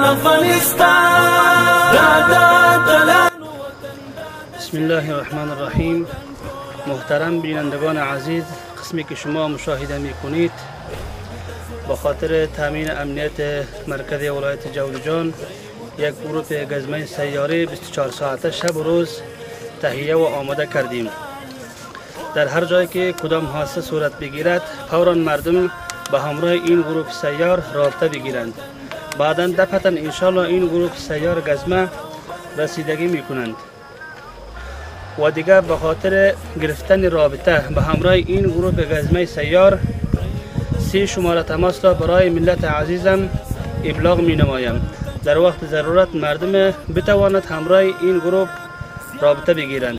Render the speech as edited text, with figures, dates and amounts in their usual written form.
بسم الله الرحمن الرحیم. محترم بینندگان عزیز، قسمی که شما مشاهده می کنید با خاطر تامین امنیت مرکزی ولایت جوزجان یک گروه گزمه سیاری 24 ساعته شب و روز تهیه و آماده کردیم. در هر جایی که کدام حادثه صورت بگیرد فوراً مردم به همراه این گروه سیار رابطه بگیرند. بعداً دفعتاً انشالله این گروه سیار گزمه رسیدگی می کنند و دیگر به خاطر گرفتن رابطه به همراه این گروه گزمه سیار 3 شماره تماس را برای ملت عزیزم ابلاغ می نمایم. در وقت ضرورت مردم بتواند همراه این گروه رابطه بگیرند.